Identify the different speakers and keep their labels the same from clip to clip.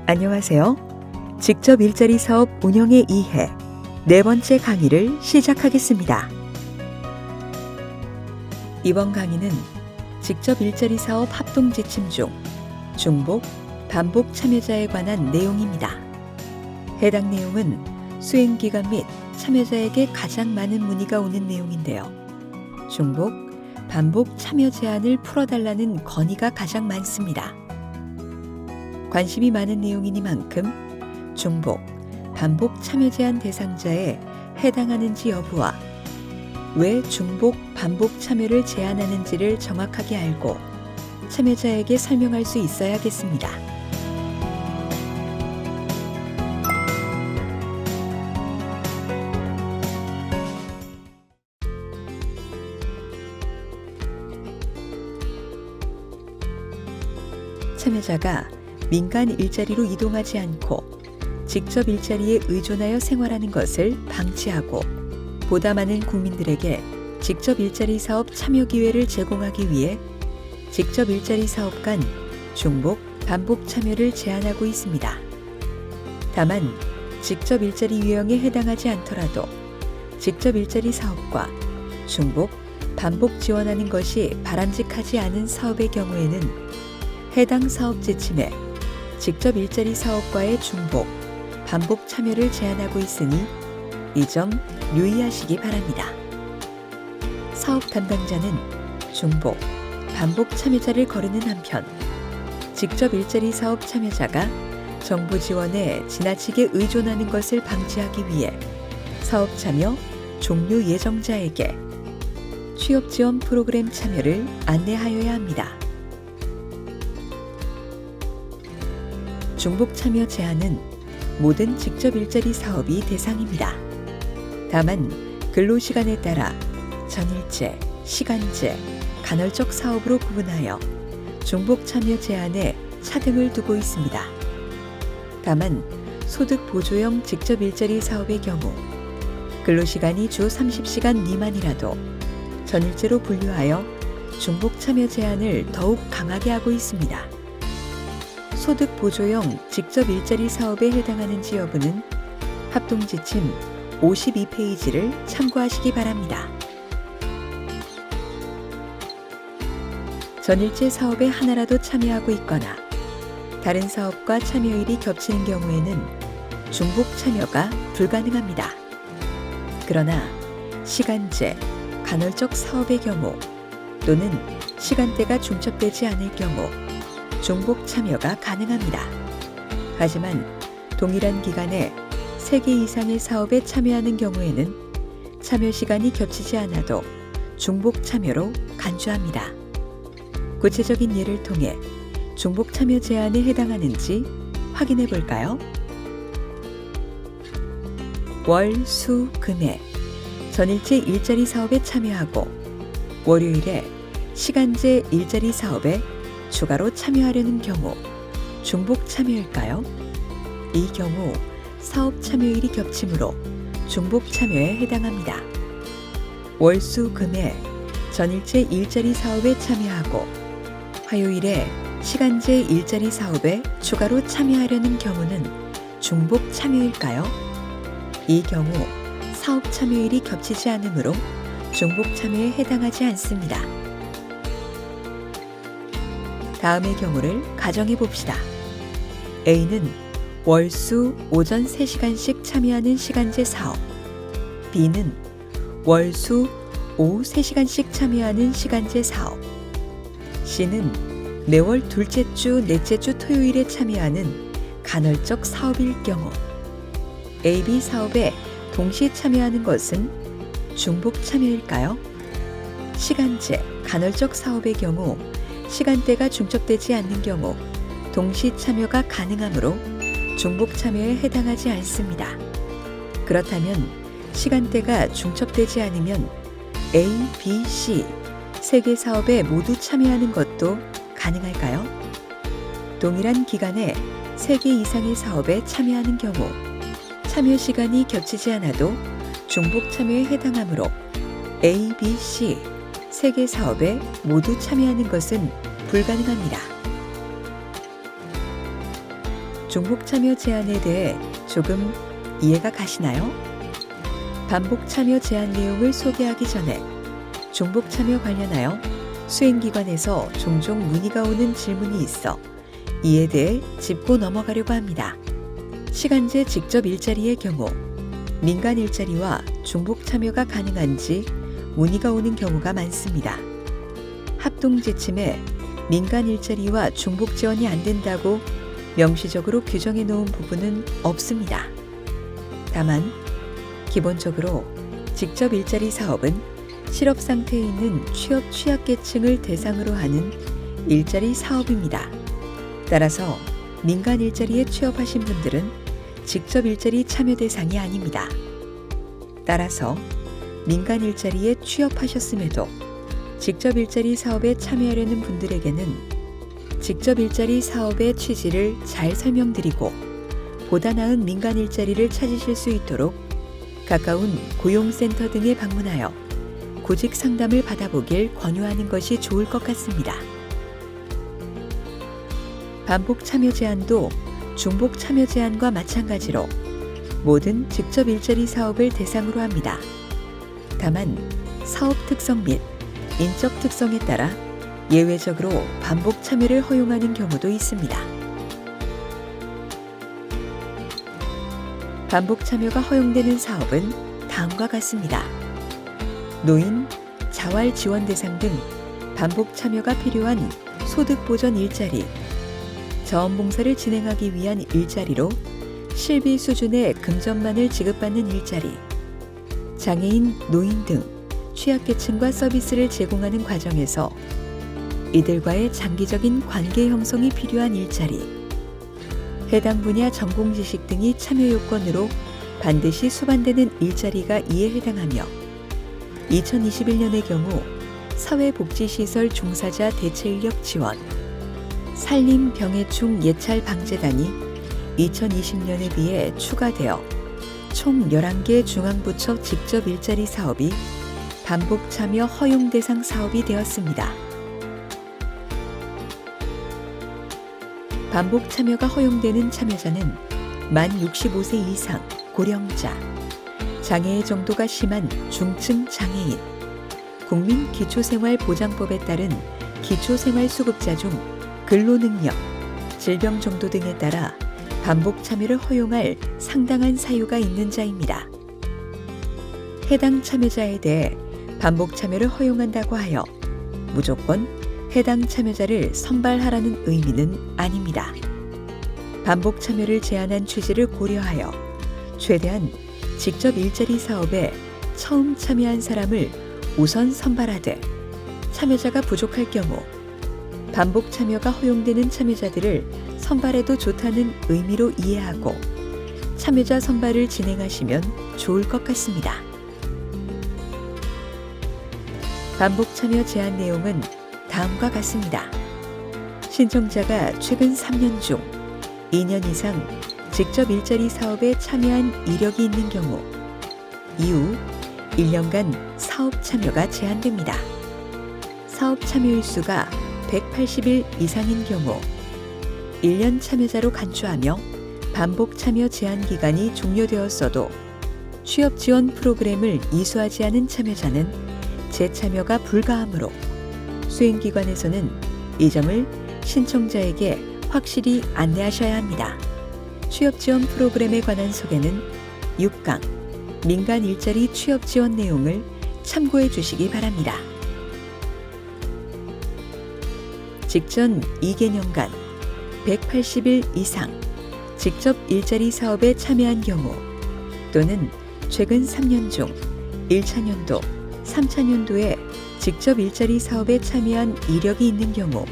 Speaker 1: 안녕하세요. 직접 일자리 사업 운영의 이해 네 번째 강의를 시작하겠습니다. 이번 강의는 직접 일자리 사업 합동 지침 중 중복, 반복 참여자에 관한 내용입니다. 해당 내용은 수행 기간 및 참여자에게 가장 많은 문의가 오는 내용인데요. 중복, 반복 참여 제한을 풀어달라는 건의가 가장 많습니다. 관심이 많은 내용이니만큼 중복, 반복 참여 제한 대상자에 해당하는지 여부와 왜 중복, 반복 참여를 제한하는지를 정확하게 알고 참여자에게 설명할 수 있어야겠습니다. 참여자가 민간 일자리로 이동하지 않고 직접 일자리에 의존하여 생활하는 것을 방치하고 보다 많은 국민들에게 직접 일자리 사업 참여 기회를 제공하기 위해 직접 일자리 사업 간 중복, 반복 참여를 제한하고 있습니다. 다만 직접 일자리 유형에 해당하지 않더라도 직접 일자리 사업과 중복, 반복 지원하는 것이 바람직하지 않은 사업의 경우에는 해당 사업 지침에 직접 일자리 사업과의 중복, 반복 참여를 제한하고 있으니 이 점 유의하시기 바랍니다. 사업 담당자는 중복, 반복 참여자를 거르는 한편 직접 일자리 사업 참여자가 정부 지원에 지나치게 의존하는 것을 방지하기 위해 사업 참여 종료 예정자에게 취업 지원 프로그램 참여를 안내하여야 합니다. 중복 참여 제한은 모든 직접 일자리 사업이 대상입니다. 다만 근로시간에 따라 전일제, 시간제, 간헐적 사업으로 구분하여 중복 참여 제한에 차등을 두고 있습니다. 다만 소득 보조형 직접 일자리 사업의 경우 근로시간이 주 30시간 미만이라도 전일제로 분류하여 중복 참여 제한을 더욱 강하게 하고 있습니다. 소득 보조형 직접 일자리 사업에 해당하는지 여부는 합동지침 52페이지를 참고하시기 바랍니다. 전일제 사업에 하나라도 참여하고 있거나 다른 사업과 참여일이 겹치는 경우에는 중복 참여가 불가능합니다. 그러나 시간제, 간헐적 사업의 경우 또는 시간대가 중첩되지 않을 경우 중복 참여가 가능합니다. 하지만 동일한 기간에 3개 이상의 사업에 참여하는 경우에는 참여 시간이 겹치지 않아도 중복 참여로 간주합니다. 구체적인 예를 통해 중복 참여 제한에 해당하는지 확인해 볼까요? 월, 수, 금에 전일제 일자리 사업에 참여하고 월요일에 시간제 일자리 사업에 추가로 참여하려는 경우 중복 참여일까요? 이 경우 사업 참여일이 겹치므로 중복 참여에 해당합니다. 월, 수, 금에 전일제 일자리 사업에 참여하고 화요일에 시간제 일자리 사업에 추가로 참여하려는 경우는 중복 참여일까요? 이 경우 사업 참여일이 겹치지 않으므로 중복 참여에 해당하지 않습니다. 다음의 경우를 가정해 봅시다. A는 월, 수, 오전 3시간씩 참여하는 시간제 사업, B는 월, 수, 오후 3시간씩 참여하는 시간제 사업, C는 매월 둘째 주, 넷째 주 토요일에 참여하는 간헐적 사업일 경우 A, B 사업에 동시 참여하는 것은 중복 참여일까요? 시간제, 간헐적 사업의 경우 시간대가 중첩되지 않는 경우 동시 참여가 가능하므로 중복 참여에 해당하지 않습니다. 그렇다면 시간대가 중첩되지 않으면 A, B, C 3개 사업에 모두 참여하는 것도 가능할까요? 동일한 기간에 3개 이상의 사업에 참여하는 경우 참여 시간이 겹치지 않아도 중복 참여에 해당하므로 A, B, C 3개 사업에 모두 참여하는 것은 불가능합니다. 중복 참여 제한에 대해 조금 이해가 가시나요? 반복 참여 제한 내용을 소개하기 전에 중복 참여 관련하여 수행기관에서 종종 문의가 오는 질문이 있어 이에 대해 짚고 넘어가려고 합니다. 시간제 직접 일자리의 경우 민간 일자리와 중복 참여가 가능한지 문의가 오는 경우가 많습니다. 합동 지침에 민간 일자리와 중복 지원이 안 된다고 명시적으로 규정해 놓은 부분은 없습니다. 다만 기본적으로 직접 일자리 사업은 실업 상태에 있는 취업 취약계층을 대상으로 하는 일자리 사업입니다. 따라서 민간 일자리에 취업하신 분들은 직접 일자리 참여 대상이 아닙니다. 따라서 민간 일자리에 취업하셨음에도 직접 일자리 사업에 참여하려는 분들에게는 직접 일자리 사업의 취지를 잘 설명드리고 보다 나은 민간 일자리를 찾으실 수 있도록 가까운 고용센터 등에 방문하여 구직 상담을 받아보길 권유하는 것이 좋을 것 같습니다. 반복 참여 제한도 중복 참여 제한과 마찬가지로 모든 직접 일자리 사업을 대상으로 합니다. 다만 사업 특성 및 인적 특성에 따라 예외적으로 반복 참여를 허용하는 경우도 있습니다. 반복 참여가 허용되는 사업은 다음과 같습니다. 노인, 자활 지원 대상 등 반복 참여가 필요한 소득 보전 일자리, 자원봉사를 진행하기 위한 일자리로 실비 수준의 금전만을 지급받는 일자리, 장애인, 노인 등 취약계층과 서비스를 제공하는 과정에서 이들과의 장기적인 관계 형성이 필요한 일자리, 해당 분야 전공 지식 등이 참여 요건으로 반드시 수반되는 일자리가 이에 해당하며 2021년의 경우 사회복지시설 종사자 대체인력 지원, 산림병해충 예찰 방재단이 2020년에 비해 추가되어 총 11개 중앙부처 직접 일자리 사업이 반복 참여 허용 대상 사업이 되었습니다. 반복 참여가 허용되는 참여자는 만 65세 이상 고령자, 장애의 정도가 심한 중증 장애인, 국민기초생활보장법에 따른 기초생활수급자 중 근로능력, 질병 정도 등에 따라 반복 참여를 허용할 상당한 사유가 있는 자입니다. 해당 참여자에 대해 반복 참여를 허용한다고 하여 무조건 해당 참여자를 선발하라는 의미는 아닙니다. 반복 참여를 제한한 취지를 고려하여 최대한 직접 일자리 사업에 처음 참여한 사람을 우선 선발하되 참여자가 부족할 경우 반복 참여가 허용되는 참여자들을 선발해도 좋다는 의미로 이해하고 참여자 선발을 진행하시면 좋을 것 같습니다. 반복 참여 제한 내용은 다음과 같습니다. 신청자가 최근 3년 중 2년 이상 직접 일자리 사업에 참여한 이력이 있는 경우 이후 1년간 사업 참여가 제한됩니다. 사업 참여일 수가 180일 이상인 경우 1년 참여자로 간주하며 반복 참여 제한 기간이 종료되었어도 취업 지원 프로그램을 이수하지 않은 참여자는 재참여가 불가하므로 수행기관에서는 이 점을 신청자에게 확실히 안내하셔야 합니다. 취업 지원 프로그램에 관한 소개는 6강 민간 일자리 취업 지원 내용을 참고해 주시기 바랍니다. 직전 2개년간 180일 이상 직접 일자리 사업에 참여한 경우 또는 최근 3년 중 1차년도, 3차년도에 직접 일자리 사업에 참여한 이력이 있는 경우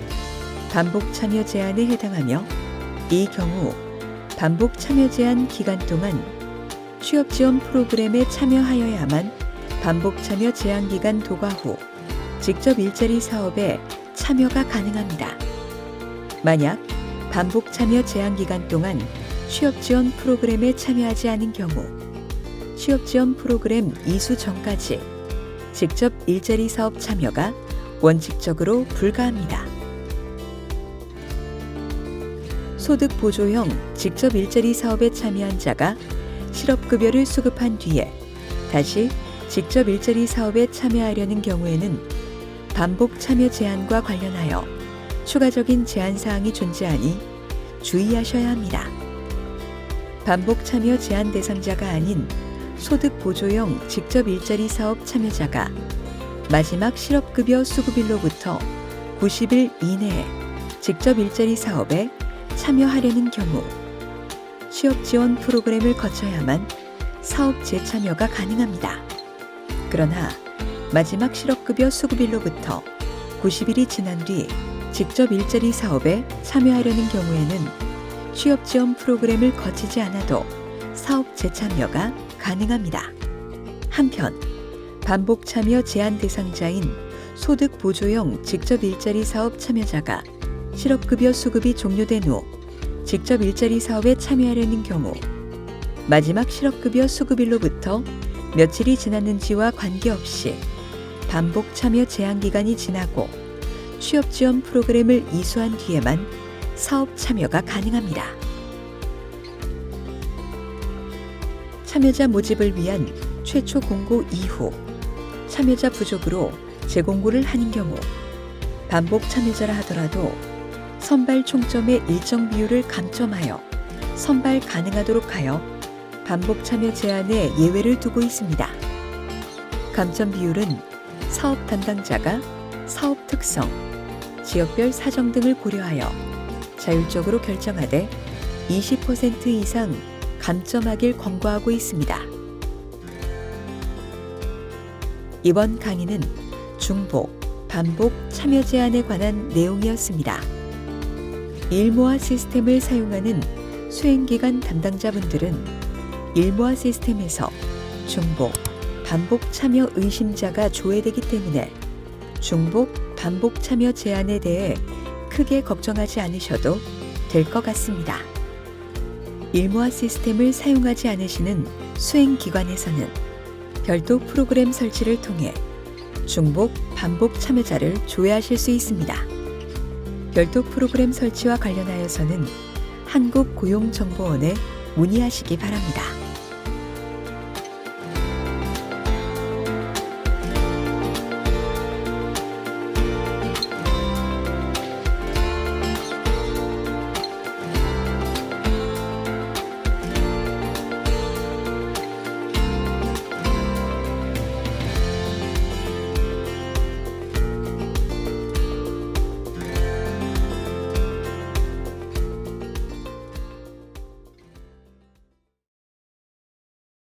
Speaker 1: 반복 참여 제한에 해당하며 이 경우 반복 참여 제한 기간 동안 취업 지원 프로그램에 참여하여야만 반복 참여 제한 기간 도과 후 직접 일자리 사업에 참여가 가능합니다. 만약 반복 참여 제한 기간 동안 취업 지원 프로그램에 참여하지 않은 경우 취업 지원 프로그램 이수 전까지 직접 일자리 사업 참여가 원칙적으로 불가합니다. 소득 보조형 직접 일자리 사업에 참여한 자가 실업급여를 수급한 뒤에 다시 직접 일자리 사업에 참여하려는 경우에는 반복 참여 제한과 관련하여 추가적인 제한 사항이 존재하니 주의하셔야 합니다. 반복 참여 제한 대상자가 아닌 소득 보조형 직접 일자리 사업 참여자가 마지막 실업급여 수급일로부터 90일 이내에 직접 일자리 사업에 참여하려는 경우 취업 지원 프로그램을 거쳐야만 사업 재참여가 가능합니다. 그러나 마지막 실업급여 수급일로부터 90일이 지난 뒤 직접 일자리 사업에 참여하려는 경우에는 취업 지원 프로그램을 거치지 않아도 사업 재참여가 가능합니다. 한편 반복 참여 제한 대상자인 소득 보조형 직접 일자리 사업 참여자가 실업급여 수급이 종료된 후 직접 일자리 사업에 참여하려는 경우 마지막 실업급여 수급일로부터 며칠이 지났는지와 관계없이 반복 참여 제한 기간이 지나고 취업 지원 프로그램을 이수한 뒤에만 사업 참여가 가능합니다. 참여자 모집을 위한 최초 공고 이후 참여자 부족으로 재공고를 하는 경우 반복 참여자라 하더라도 선발 총점의 일정 비율을 감점하여 선발 가능하도록 하여 반복 참여 제한에 예외를 두고 있습니다. 감점 비율은 사업 담당자가 사업 특성, 지역별 사정 등을 고려하여 자율적으로 결정하되 20% 이상 감점하길 권고하고 있습니다. 이번 강의는 중복, 반복 참여 제한에 관한 내용이었습니다. 일모아 시스템을 사용하는 수행기관 담당자분들은 일모아 시스템에서 중복, 반복 참여 의심자가 조회되기 때문에 중복, 반복 참여 제한에 대해 크게 걱정하지 않으셔도 될 것 같습니다. 일모아 시스템을 사용하지 않으시는 수행기관에서는 별도 프로그램 설치를 통해 중복, 반복 참여자를 조회하실 수 있습니다. 별도 프로그램 설치와 관련하여서는 한국고용정보원에 문의하시기 바랍니다.